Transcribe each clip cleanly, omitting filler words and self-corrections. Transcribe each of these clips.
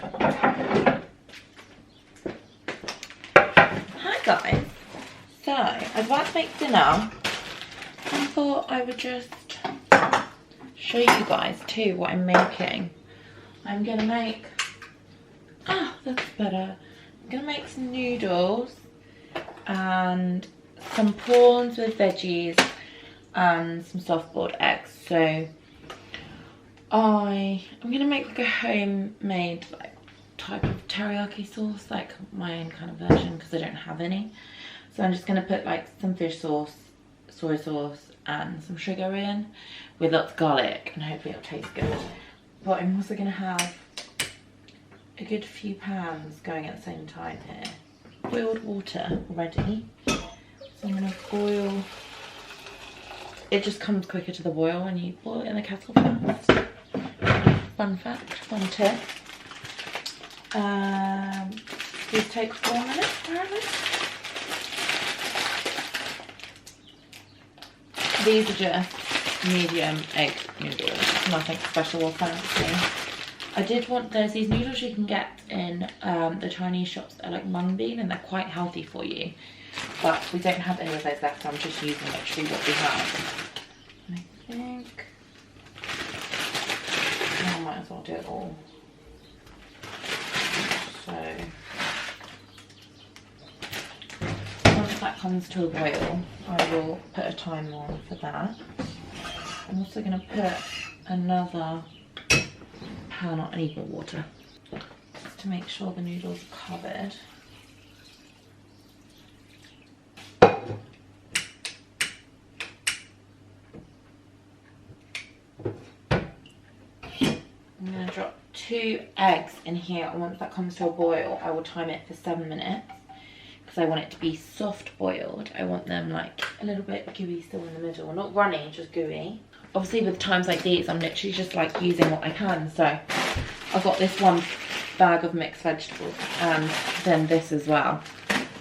Hi guys. So, I was about to make dinner and thought I would just show you guys too what I'm making. I'm gonna make, that's better. I'm gonna make some noodles and some prawns with veggies and some soft-boiled eggs. So I'm gonna make like a homemade like type of teriyaki sauce, like my own kind of version, because I don't have any. So I'm just gonna put like some fish sauce, soy sauce and some sugar in with lots of garlic, and hopefully it'll taste good. But I'm also gonna have a good few pans going at the same time here. Boiled water already, so I'm gonna boil. It just comes quicker to the boil when you boil it in the kettle first. Fun fact, fun tip. These take 4 minutes apparently. These are just medium egg noodles, nothing special or fancy. I did want, there's these noodles you can get in the Chinese shops that are like mung bean, and they're quite healthy for you. But we don't have any of those left, so I'm just using literally what we have. I think I might as well do it all. So once that comes to a boil, I will put a timer on for that. I'm also going to put another pan on, I need more water, just to make sure the noodles are covered. I'm going to drop 2 eggs in here, and once that comes to a boil, I will time it for 7 minutes. Because I want it to be soft boiled. I want them like a little bit gooey still in the middle. Not runny, just gooey. Obviously with times like these, I'm literally just like using what I can. So I've got this one bag of mixed vegetables and then this as well.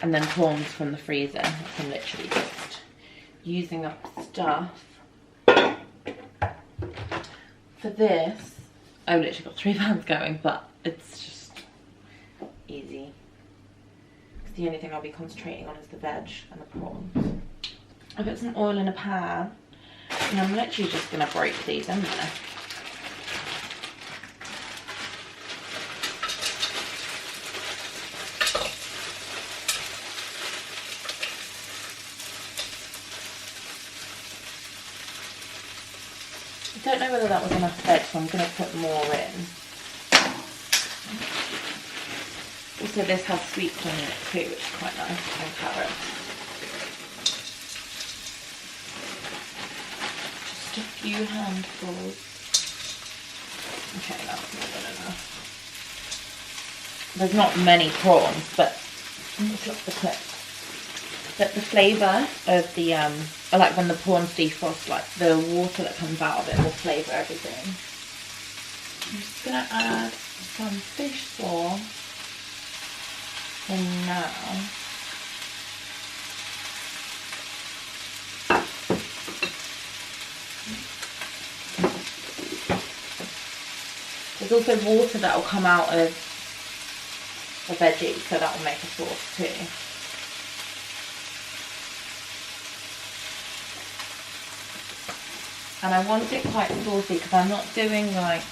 And then prawns from the freezer. I'm literally just using up stuff. For this, I've literally got 3 pans going, but it's just easy. The only thing I'll be concentrating on is the veg and the prawns. I put some oil in a pan, and I'm literally just going to break these in there. I don't know whether that was enough veg, so I'm going to put more in. Also, this has sweet corn in it too, which is quite nice, and carrots. Just a few handfuls. Okay, that's more than enough. There's not many prawns, but let me drop the clip. But the flavour of the, like when the prawns defrost, like the water that comes out of it will flavour everything. I'm just going to add some fish sauce. And now there's also water that will come out of the veggies, so that will make a sauce too. And I want it quite saucy because I'm not doing like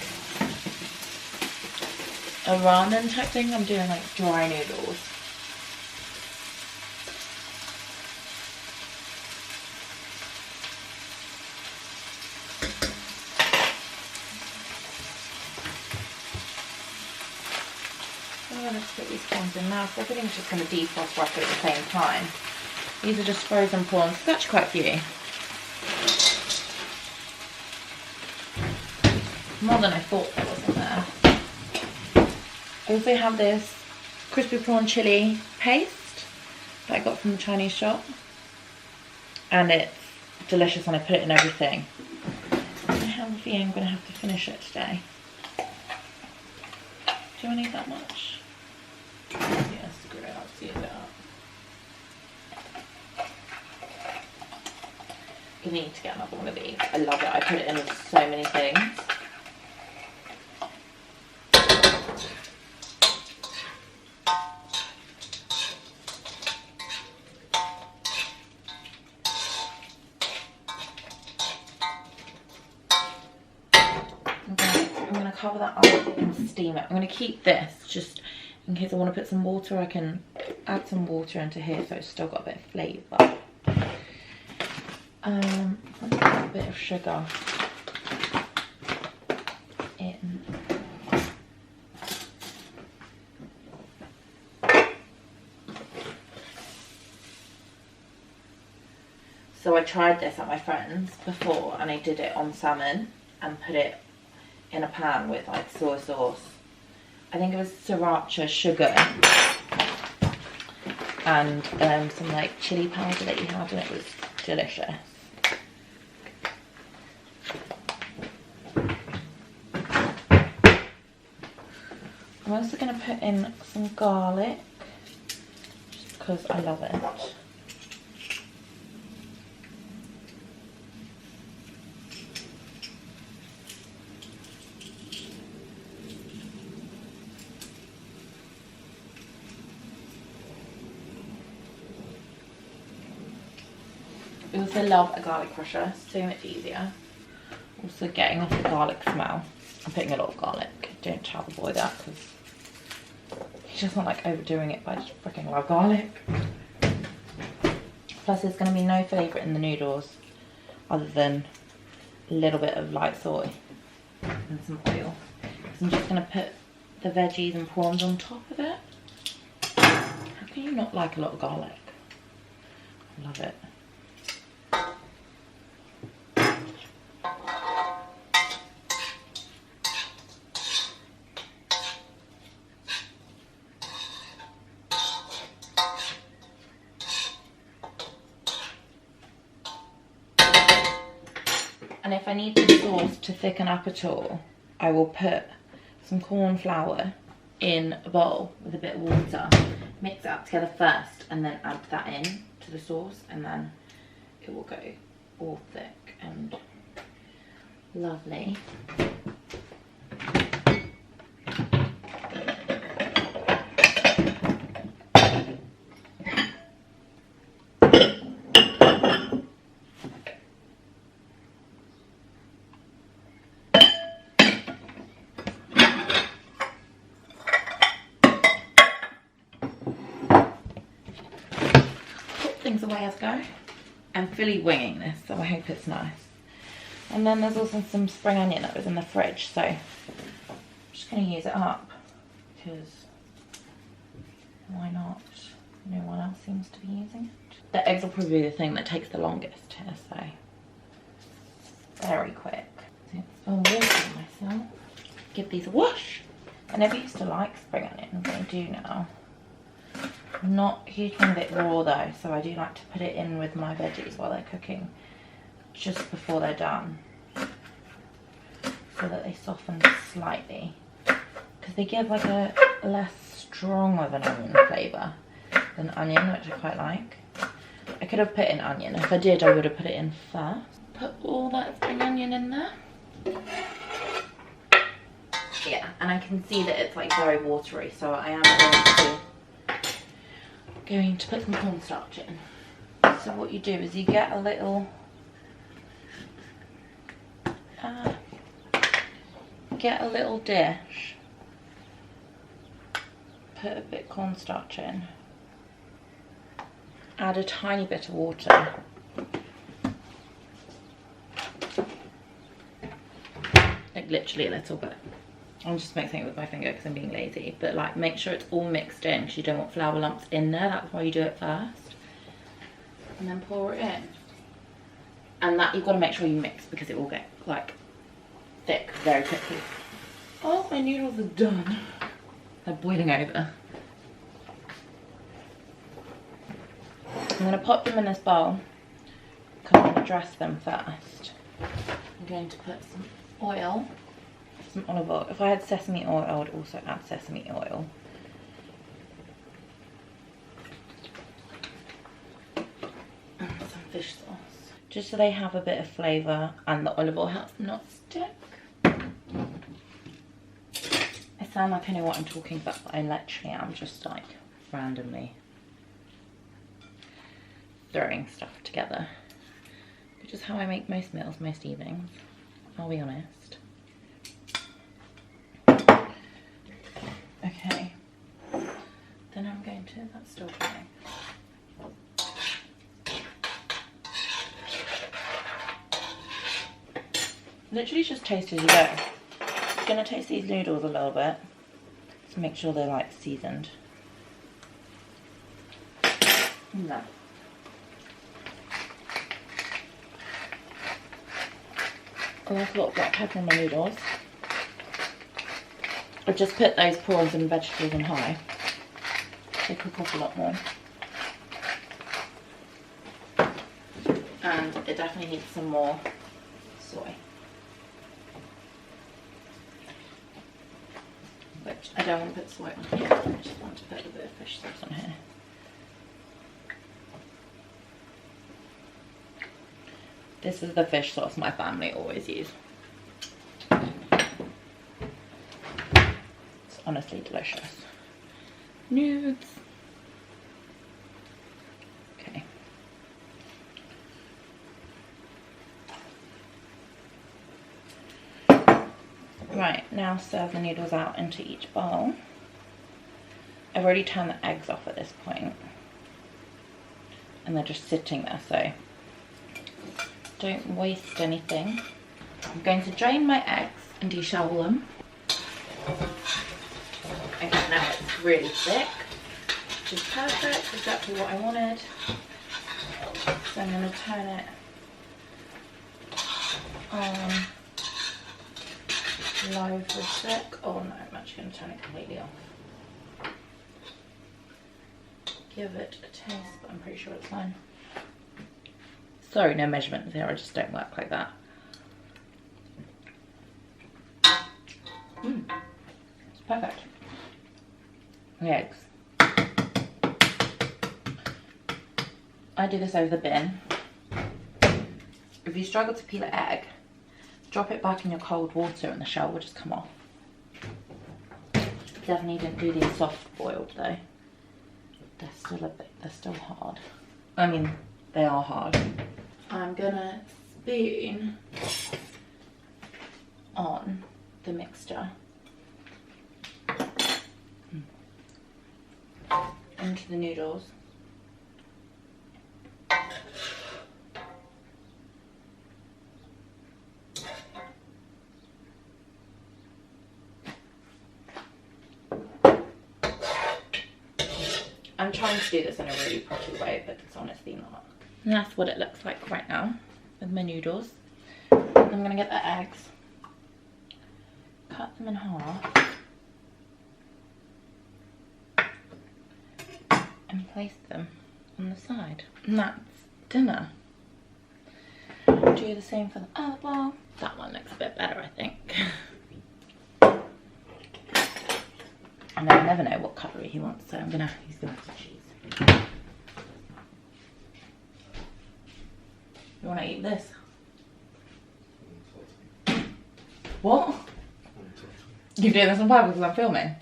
a ramen type thing, I'm doing like dry noodles. I'm going to put these prawns in now, so everything's just going to defrost roughly at the same time. These are just frozen prawns, there's actually quite a few. More than I thought there was in there. I also have this crispy prawn chili paste that I got from the Chinese shop, and it's delicious and I put it in everything. I have a feeling I'm going to have to finish it today. Do I need that much? Yeah, screw it, I'll see it out. I need to get another one of these. I love it, I put it in with so many things. cover that up and steam it. I'm going to keep this just in case I want to put some water. I can add some water into here so it's still got a bit of flavour. I'm going to put a bit of sugar in. So I tried this at my friend's before and I did it on salmon and put it in a pan with like soy sauce. I think it was sriracha sugar and some like chili powder that you had, and it was delicious. I'm also going to put in some garlic just because I love it. I also love a garlic crusher, so much easier. Also getting off the garlic smell. I'm putting a lot of garlic. Don't tell the boy that because he doesn't like overdoing it, but I just freaking love garlic. Plus there's going to be no flavour in the noodles other than a little bit of light soy and some oil. So I'm just going to put the veggies and prawns on top of it. How can you not like a lot of garlic? I love it. And if I need the sauce to thicken up at all, I will put some corn flour in a bowl with a bit of water, mix it up together first, and then add that in to the sauce, and then it will go all thick and lovely. Things away as go. I'm fully winging this, so I hope it's nice. And then there's also some spring onion that was in the fridge, so I'm just going to use it up because why not? No one else seems to be using it. The eggs will probably be the thing that takes the longest here, so very quick. So water myself. Give these a wash. I never used to like spring onion, but I do now. I'm not a huge fan of it raw though, so I do like to put it in with my veggies while they're cooking, just before they're done, so that they soften slightly, because they give like a less strong of an onion flavour than onion, which I quite like. I could have put in onion. If I did, I would have put it in first. Put all that spring onion in there. Yeah, and I can see that it's like very watery, so I am going to put some cornstarch in. So what you do is you get a little dish, put a bit of cornstarch in, add a tiny bit of water, like literally a little bit. I'm just mixing it with my finger because I'm being lazy, but like make sure it's all mixed in because you don't want flour lumps in there. That's why you do it first, and then pour it in. And that you've got to make sure you mix because it will get like thick very quickly. Oh, my noodles are done. They're boiling over. I'm going to pop them in this bowl because I'm going to dress them first. I'm going to put some oil. Some olive oil. If I had sesame oil, I would also add sesame oil. And some fish sauce. Just so they have a bit of flavour and the olive oil helps them not stick. I sound like I know what I'm talking about, but I literally am just like randomly throwing stuff together. Which is how I make most meals, most evenings. I'll be honest. I'm going to, that's still going. Literally just taste as you go. I'm gonna taste these noodles a little bit to make sure they're like seasoned. No. Oh, that's a lot of black pepper in my noodles. I've just put those prawns and vegetables on high. They cook off a lot more. And it definitely needs some more soy. Which I don't want to put soy on here, I just want to put a bit of fish sauce on here. This is the fish sauce my family always use. It's honestly delicious. Nudes. Okay. Right, now serve the noodles out into each bowl. I've already turned the eggs off at this point, and they're just sitting there, so don't waste anything. I'm going to drain my eggs and deshell them. Okay, now it's really thick, which is perfect, exactly what I wanted. So I'm going to turn it on low for a sec. Oh no, I'm actually going to turn it completely off. Give it a taste, but I'm pretty sure it's fine. Sorry, no measurements here, I just don't work like that. It's perfect. The eggs. I do this over the bin. If you struggle to peel an egg, drop it back in your cold water and the shell will just come off. Definitely didn't do these soft boiled though. They're still hard. I mean, they are hard. I'm gonna spoon on the mixture into the noodles. I'm trying to do this in a really pretty way, but it's honestly not. And that's what it looks like right now with my noodles. I'm gonna get the eggs, cut them in half, and place them on the side. And that's dinner. Do the same for the other bowl. That one looks a bit better, I think. And I never know what cutlery he wants, so he's gonna have to choose. You wanna eat this? What? You're doing this on purpose because I'm filming?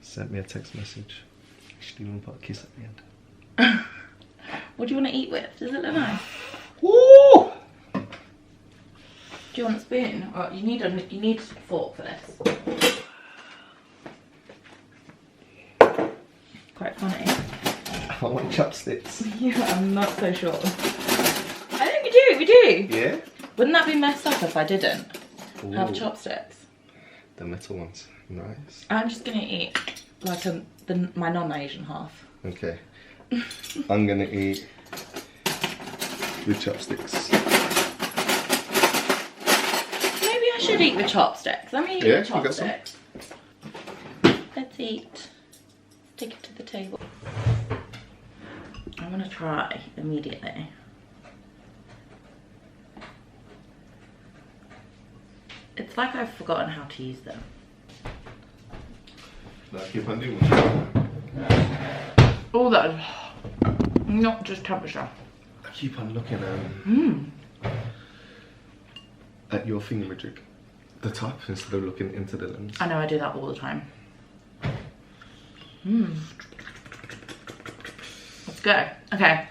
Sent me a text message. She didn't put a kiss at the end. What do you want to eat with? Does it look nice? Woo! Do you want a spoon? Or you need a fork for this. Quite funny. I want chopsticks. Yeah, I'm not so sure. I think we do. Yeah? Wouldn't that be messed up if I didn't have Ooh. chopsticks? The metal ones. Nice. I'm just gonna eat like my non-Asian half. Okay. I'm gonna eat with chopsticks. Maybe I should eat with chopsticks. Let me eat with you got some? chopsticks. Let's eat. Take it to the table. I want to try immediately. It's like I've forgotten how to use them. No, keep on doing All that, not just temperature. I keep on looking at your thingamajig, the top, instead of looking into the lens. I know, I do that all the time. Let's go. Okay.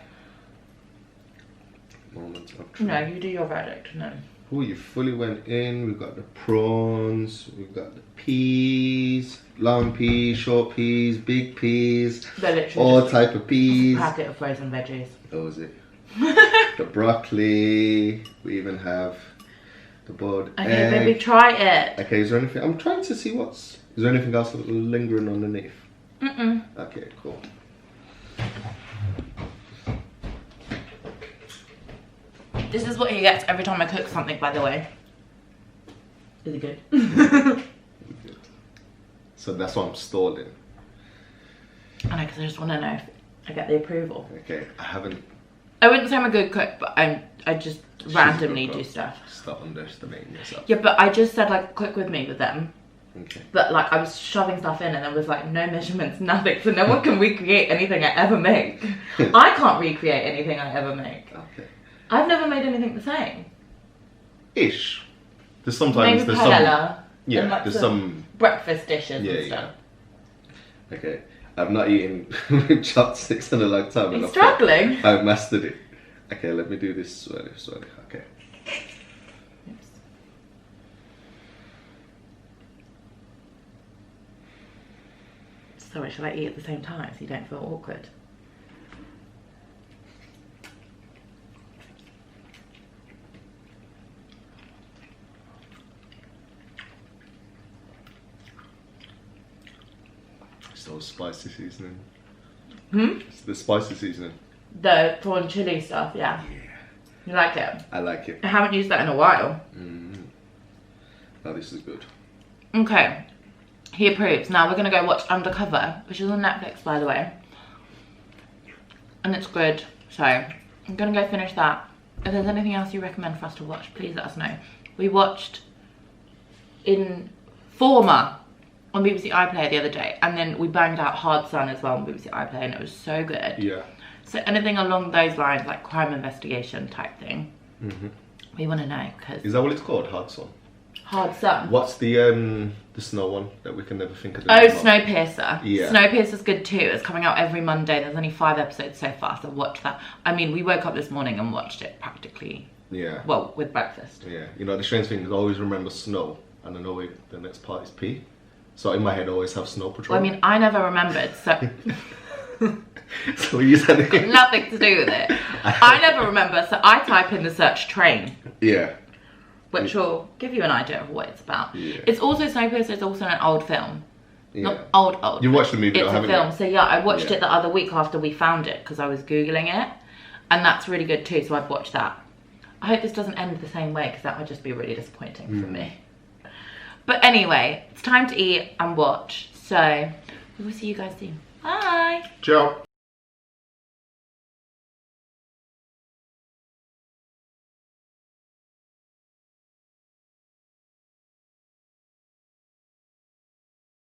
Moment of truth. No, you do your verdict. No. Oh, you fully went in. We've got the prawns. We've got the peas, long peas, short peas, big peas, all type of peas. A packet of frozen veggies. Oh, is it? The broccoli. We even have the boiled Okay, egg. baby, try it. Okay, is there anything? I'm trying to see what's. Is there anything else lingering underneath? Okay, cool. This is what he gets every time I cook something, by the way. Is it good? So that's what I'm stalling. I know, because I just want to know if I get the approval. Okay, I haven't. I wouldn't say I'm a good cook, but I just randomly do stuff. Stop underestimating yourself. Yeah, but I just said like cook with me with them. Okay. But like I was shoving stuff in and there was like no measurements, nothing. So no one can recreate anything I ever make. I can't recreate anything I ever make. Okay. I've never made anything the same. Ish. There's sometimes Maybe there's paella. some. Yeah, and, like, there's some breakfast dishes and stuff. Yeah. Okay. I've not eaten with chopsticks in a long time. You're struggling. I've mastered it. Okay, let me do this slowly. Okay. Oops. Sorry, shall I eat at the same time so you don't feel awkward? It's those spicy seasoning. It's the spicy seasoning. The prawn chili stuff, yeah. You like it? I like it. I haven't used that in a while. Oh, this is good. Okay, he approves. Now we're gonna go watch Undercover, which is on Netflix, by the way. And it's good, so I'm gonna go finish that. If there's anything else you recommend for us to watch, please let us know. We watched Informer on BBC iPlayer the other day, and then we banged out Hard Sun as well on BBC iPlayer, and it was so good. Yeah. So anything along those lines, like crime investigation type thing, we want to know, because Is that what it's called? Hard Sun? Hard Sun. What's the snow one that we can never think of? The Oh, name of? Snowpiercer. Yeah. Snowpiercer's good too. It's coming out every Monday. There's only 5 episodes so far, so watch that. I mean, we woke up this morning and watched it practically. Yeah. Well, with breakfast. Yeah. You know, the strange thing is I always remember snow, and I know the next part is P. So in my head I always have Snow Patrol. Well, I mean, I never remembered, so So you said it. nothing to do with it. I never remember, so I type in the search train, Yeah. which will give you an idea of what it's about. Yeah. It's also Snowpiercer. It's also an old film. Yeah. Not old. You watched the movie, It's though, a haven't film. you? So yeah, I watched Yeah. it the other week after we found it because I was Googling it. And that's really good too, so I've watched that. I hope this doesn't end the same way because that would just be really disappointing for me. But anyway, it's time to eat and watch. So we will see you guys soon. Bye. Ciao.